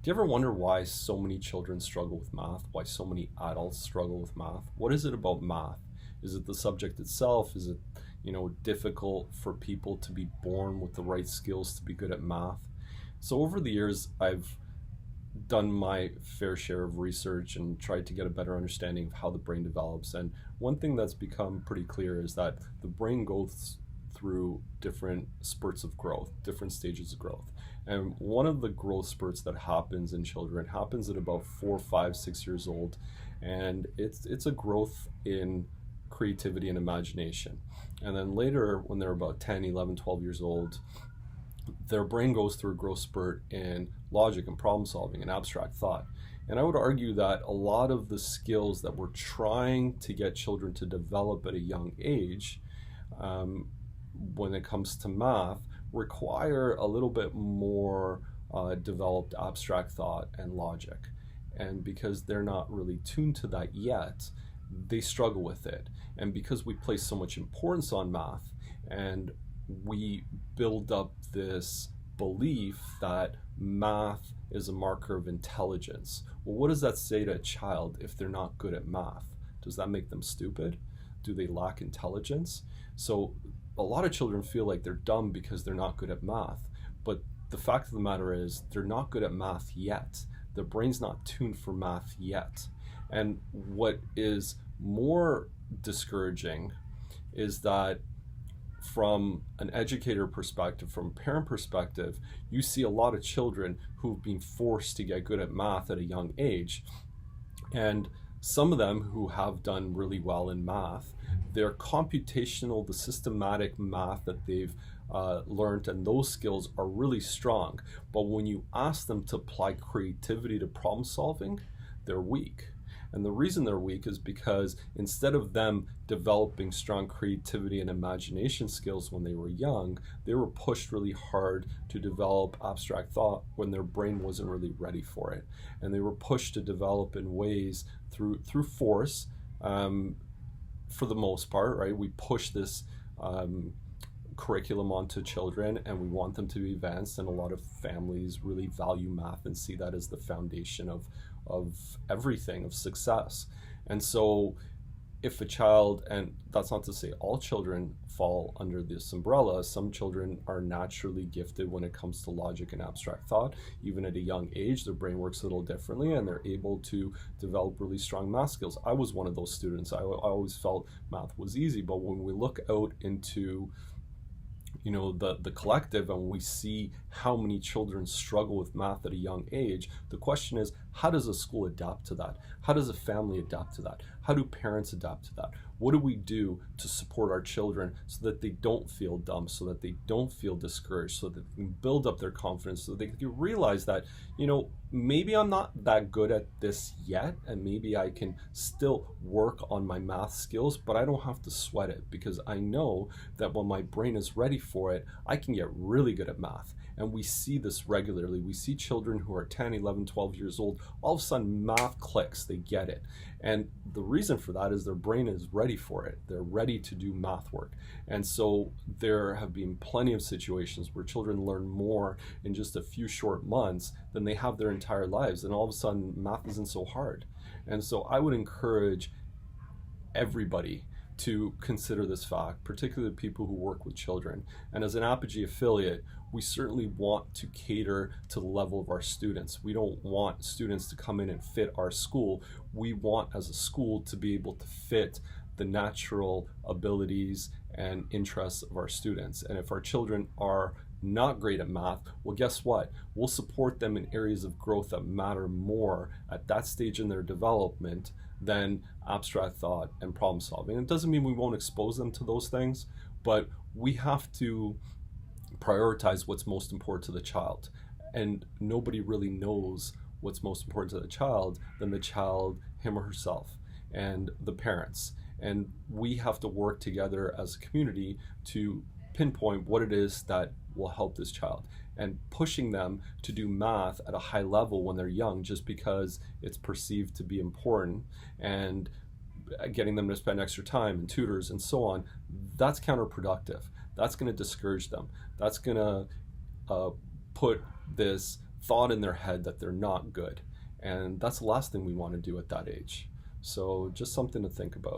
Do you ever wonder why so many children struggle with math? Why so many adults struggle with math? What is it about math? Is it the subject itself? Is it, difficult for people to be born with the right skills to be good at math? So over the years, I've done my fair share of research and tried to get a better understanding of how the brain develops. And one thing that's become pretty clear is that the brain goes through different spurts of growth, different stages of growth. And one of the growth spurts that happens in children happens at about 4, 5, 6 years old. And it's a growth in creativity and imagination. And then later, when they're about 10, 11, 12 years old, their brain goes through a growth spurt in logic and problem solving and abstract thought. And I would argue that a lot of the skills that we're trying to get children to develop at a young age, when it comes to math, require a little bit more developed abstract thought and logic. And because they're not really tuned to that yet, they struggle with it. And because we place so much importance on math, and we build up this belief that math is a marker of intelligence. Well, what does that say to a child if they're not good at math? Does that make them stupid? Do they lack intelligence? So a lot of children feel like they're dumb because they're not good at math. But the fact of the matter is they're not good at math yet. Their brain's not tuned for math yet. And what is more discouraging is that from an educator perspective, from a parent perspective, you see a lot of children who've been forced to get good at math at a young age. And some of them who have done really well in math, their computational, the systematic math that they've learned, and those skills are really strong. But when you ask them to apply creativity to problem solving, they're weak. And the reason they're weak is because instead of them developing strong creativity and imagination skills when they were young, they were pushed really hard to develop abstract thought when their brain wasn't really ready for it. And they were pushed to develop in ways through force, for the most part, right? We push this curriculum onto children and we want them to be advanced, and a lot of families really value math and see that as the foundation of everything, of success. And so if a child, and that's not to say all children fall under this umbrella, some children are naturally gifted when it comes to logic and abstract thought. Even at a young age, their brain works a little differently and they're able to develop really strong math skills. I was one of those students. I always felt math was easy, but when we look out into the collective and we see how many children struggle with math at a young age, the question is, how does a school adapt to that? How does a family adapt to that? How do parents adapt to that? What do we do to support our children so that they don't feel dumb, so that they don't feel discouraged, so that they can build up their confidence, so they can realize that, maybe I'm not that good at this yet, and maybe I can still work on my math skills, but I don't have to sweat it, because I know that when my brain is ready for it, I can get really good at math. And we see this regularly. We see children who are 10, 11, 12 years old, all of a sudden math clicks, they get it. And the reason for that is their brain is ready for it. They're ready to do math work. And so there have been plenty of situations where children learn more in just a few short months than they have their entire lives. And all of a sudden math isn't so hard. And so I would encourage everybody to consider this fact, particularly people who work with children. And as an Apogee affiliate, we certainly want to cater to the level of our students. We don't want students to come in and fit our school. We want, as a school, to be able to fit the natural abilities and interests of our students. And if our children are not great at math, well, guess what? We'll support them in areas of growth that matter more at that stage in their development than abstract thought and problem solving. It doesn't mean we won't expose them to those things, but we have to prioritize what's most important to the child. And nobody really knows what's most important to the child than the child, him or herself, and the parents. And we have to work together as a community to pinpoint what it is that will help this child, and pushing them to do math at a high level when they're young just because it's perceived to be important, and getting them to spend extra time and tutors and so on, that's counterproductive. That's going to discourage them. That's going to put this thought in their head that they're not good. And that's the last thing we want to do at that age. So just something to think about.